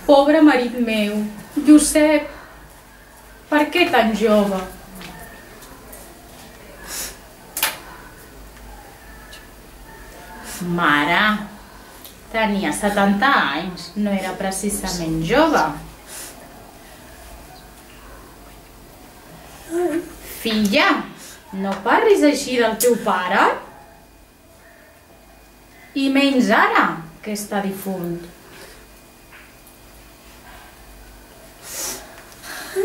Pobre marit meu, Josep, per què tan jove? Mare, tenia 70 anys, no era precisament jove. Filla, no parlis així del teu pare? I menys ara, que està difunt.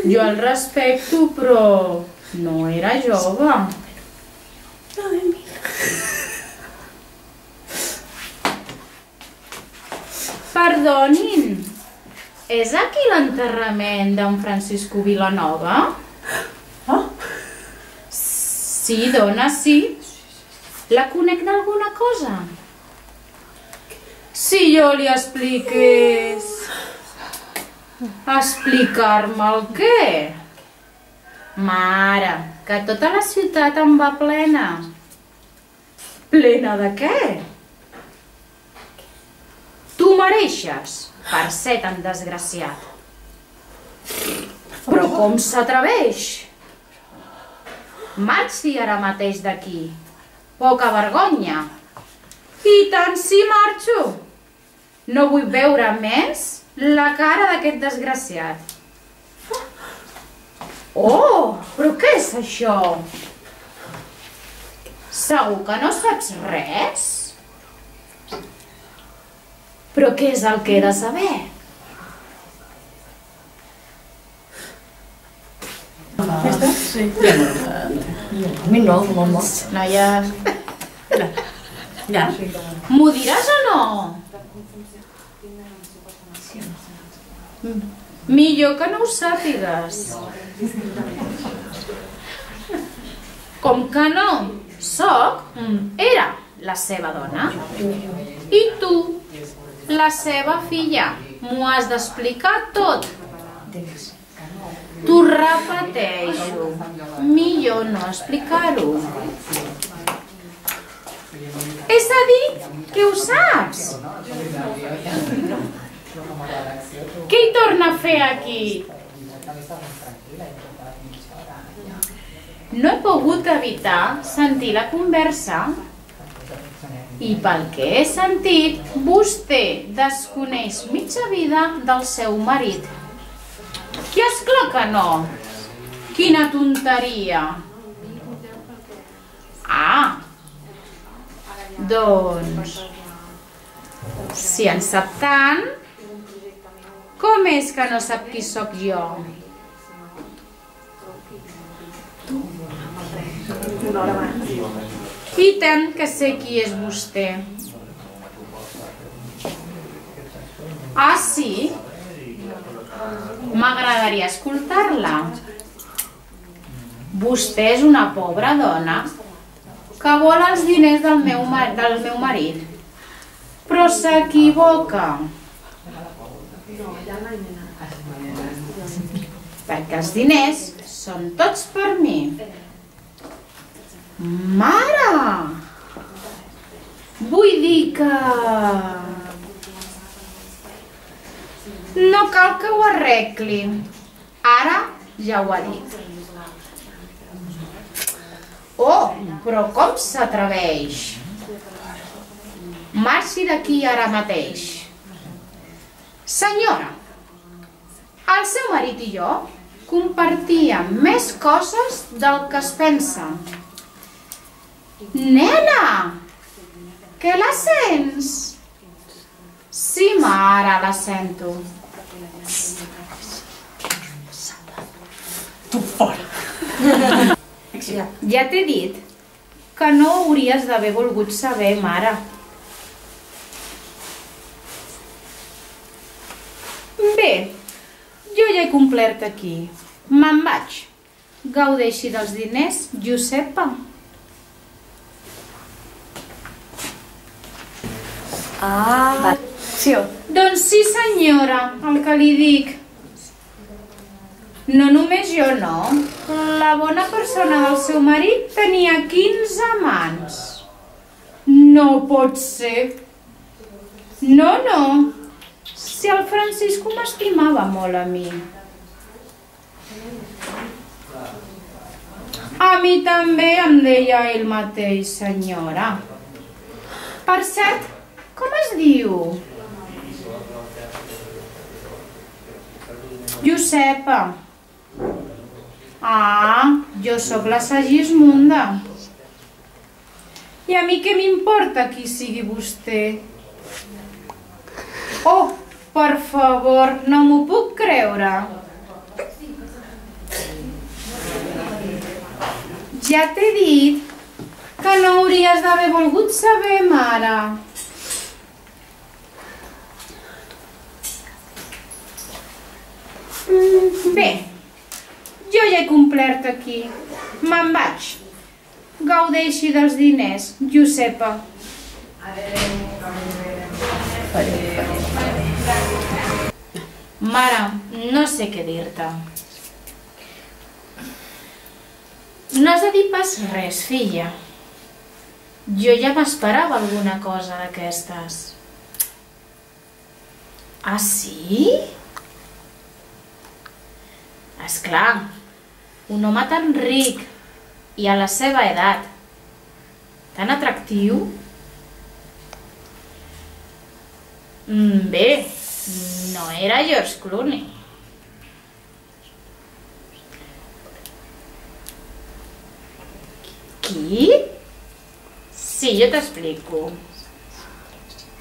Jo el respecto, però no era jove. Perdonin, és aquí l'enterrament d'en Francisco Vilanova? Sí, dona, sí. La conec d'alguna cosa? Si jo li expliqués... Explicar-me el què? Mare, que tota la ciutat en va plena. Plena de què? Tu mereixes per ser tan desgraciat. Però com s'atreveix? Marxi ara mateix d'aquí. Poca vergonya. I tant si marxo. No vull veure més la cara d'aquest desgraciat. Oh, però què és això? Segur que no saps res? Però què és el que he de saber? Sí. A mi no. Noies... Ja. M'ho diràs o no? Millor que no ho sàpigues. Com que no era la seva dona. I tu, la seva filla, m'ho has d'explicar tot. T'ho repeteixo, millor no explicar-ho. És a dir, que ho saps. Què hi torna a fer aquí? No he pogut evitar sentir la conversa i pel que he sentit, vostè desconeix mitja vida del seu marit. I esclar que no. Quina tonteria. Ah, doncs, si en sap tant, com és que no sap qui sóc jo? I tant que sé qui és vostè. Ah, sí? M'agradaria escoltar-la. Vostè és una pobra dona que vol els diners del meu marit, però s'equivoca. Perquè els diners són tots per mi. Mare! Vull dir que... no cal que ho arregli. Ara ja ho ha dit. Oh, però com s'atreveix? Marxi d'aquí ara mateix. Senyora, el seu marit i jo compartíem més coses del que es pensa. Nena, que la sents? Sí, mare, la sento. Tu fora. Ja t'he dit que no hauries d'haver volgut saber, mare. Bé, jo ja he complert aquí. Me'n vaig. Gaudeixi dels diners, Josepa. Ah, sí. Doncs sí, senyora, el que li dic. No només jo, no. La bona persona del seu marit tenia 15 amants. No pot ser. No, no. Si el Francisco m'estimava molt a mi. A mi també em deia ell mateix, senyora. Per cert, com es diu? Josepa. Ah, jo sóc la Segismunda. I a mi què m'importa qui sigui vostè? Oh, per favor, no m'ho puc creure. Ja t'he dit que no hauries d'haver volgut saber, mare. Bé, jo ja he complert aquí. Me'n vaig. Gaudeixi dels diners, Josepa. Mare, no sé què dir-te. No has de dir pas res, filla. Jo ja m'esperava alguna cosa d'aquestes. Ah, sí? Esclar, un home tan ric i a la seva edat, tan atractiu. Bé, no era George Clooney. Qui? Sí, jo t'explico.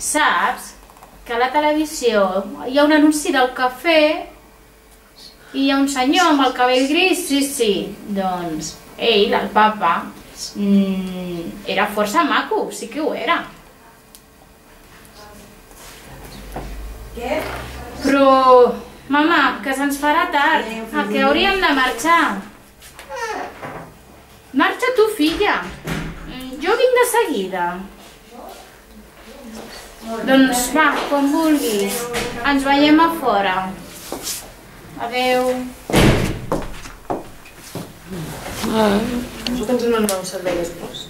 Saps que a la televisió hi ha un anunci del cafè i hi ha un senyor amb el cabell gris? Sí. Doncs ell, el papa, era força maco, sí que ho era. Què? Però, mama, que se'ns farà tard, a què hauríem de marxar? Marxa tu, filla. Jo vinc de seguida. Doncs va, quan vulguis. Ens veiem a fora. Adeu. Això que ens en un servei després?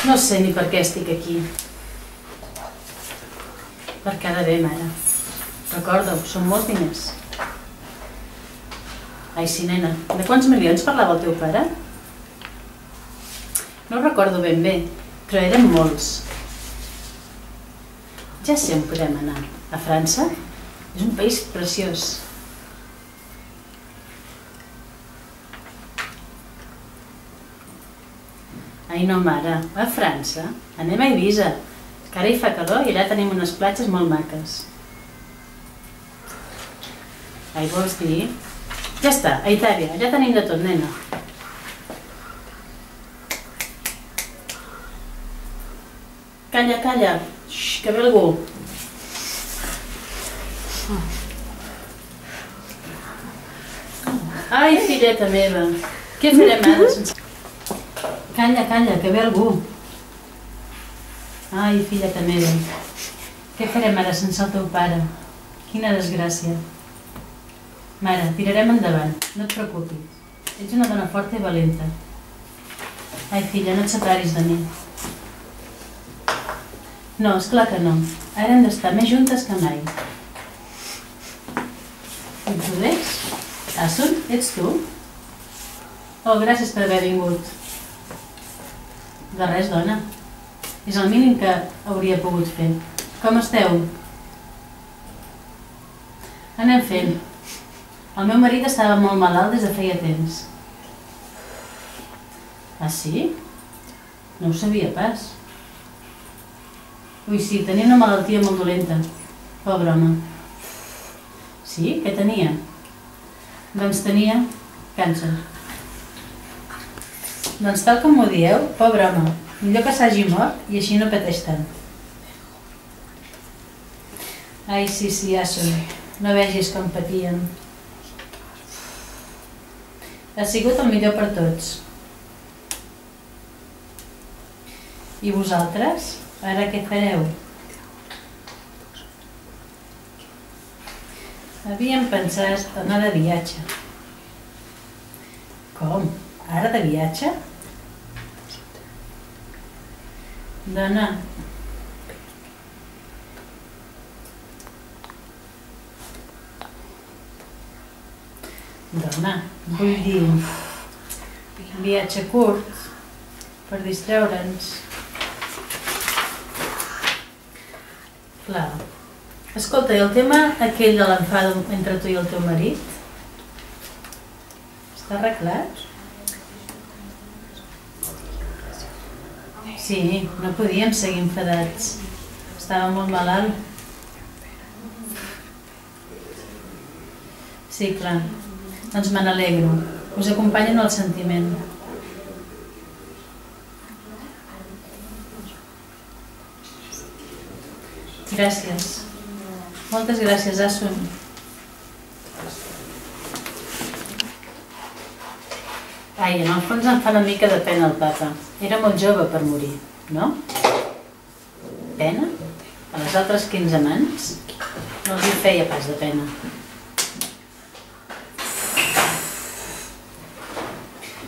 No sé ni per què estic aquí. Per cada bé, mare. Recorda-ho, són molts diners. Ai, sí, nena, de quants milions parlava el teu pare? No ho recordo ben bé, però eren molts. Ja sé on podem anar. A França? És un país preciós. Ai, no, mare, a França? Anem a Eivissa, que ara hi fa calor i allà tenim unes platges molt maques. Ai, vols dir? Ja està, a Itàlia, allà tenim de tot, nena. Calla, calla, xxxt, que ve algú. Ai, filleta meva, què farem ara sense... Calla, calla, que ve algú. Ai, filleta meva, què farem ara sense el teu pare? Quina desgràcia. Mare, tirarem endavant, no et preocupis. Ets una dona forta i valenta. Ai, filla, no et separis de mi. No, esclar que no. Ara hem d'estar més juntes que mai. Ets Rodés? Assun, ets tu? Oh, gràcies per haver vingut. De res, dona. És el mínim que hauria pogut fer. Com esteu? Anem fent. El meu marit estava molt malalt des de feia temps. Ah, sí? No ho sabia pas. Ui, sí, tenia una malaltia molt dolenta. Pobre home. Sí? Què tenia? Doncs tenia càncer. Doncs tal com ho dieu, pobre home. Millor que s'hagi mort i així no pateix tant. Ai, sí, ja som. No vegis com patien. Ha sigut el millor per tots. I vosaltres? Ara què fareu? Havíem pensat anar de viatge. Com? Ara de viatge? Dona. Dona, vull dir, un viatge curt per distreure'ns. Clar. Escolta, i el tema aquell de l'enfado entre tu i el teu marit? Està arreglat? Sí, no podíem seguir enfadats. Estava molt malalt. Sí, clar. Doncs me n'alegro. Us acompanyo en el sentiment. Gràcies. Moltes gràcies, Asun. Ai, en el fons em fa una mica de pena el papa. Era molt jove per morir, no? Pena? A les altres 15 amants no els hi feia pas de pena.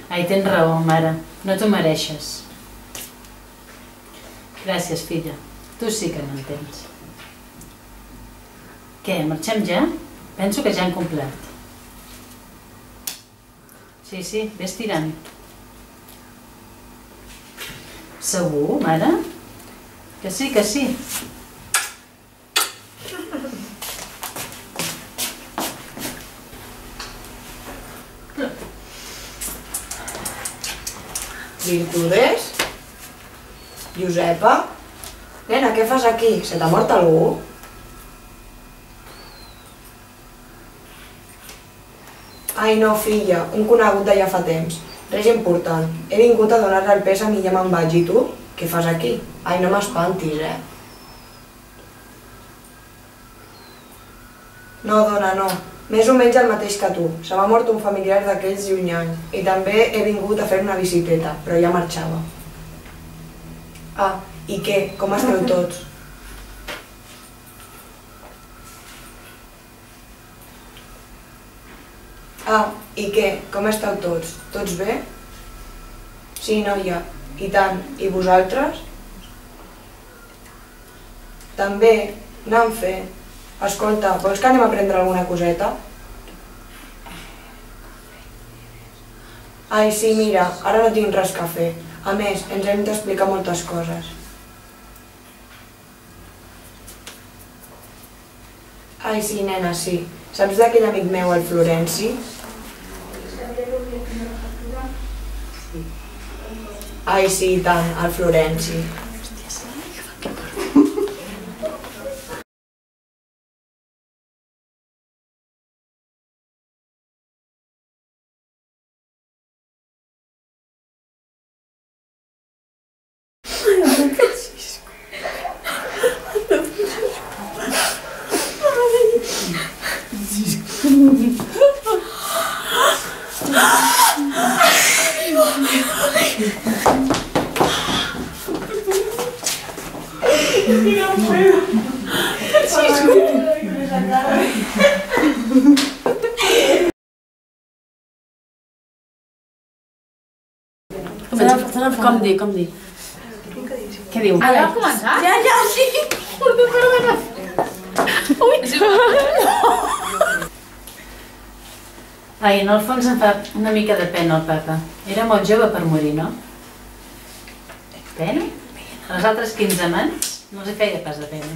Ai, tens raó, mare. No t'ho mereixes. Gràcies, filla. Tu sí que m'entens. Què, marxem ja? Penso que ja hem complert. Sí, vés tirant. Segur, mare? Que sí, que sí. Virtudes? Josepa? Nena, què fas aquí? Se t'ha mort algú? Ai no, filla, un conegut de ja fa temps. Res important. He vingut a donar-li el pes a mi i ja me'n vaig. I tu? Què fas aquí? Ai, no m'espantis, No, dona, no. Més o menys el mateix que tu. Se m'ha mort un familiar d'aquells llunyans. I també he vingut a fer una visiteta, però ja marxava. Ah, i què? Com esteu tots? Ah, i què? Com esteu tots? Tots bé? Sí, noia, i tant. I vosaltres? També, anant fer. Escolta, vols que anem a prendre alguna coseta? Ai, sí, mira, ara no tinc res que fer. A més, ens hem d'explicar moltes coses. Ai, sí, nena, sí. Saps d'aquell amic meu, el Florenci? Ai, sí, i tant, el Florenci. Com dir? Què diu? Ara ha començat? Ja, sí! Perdona. Ai, en el fons em fa una mica de pena el papa. Era molt jove per morir, no? Pena? A les altres 15 amants no els hi feia pas de pena.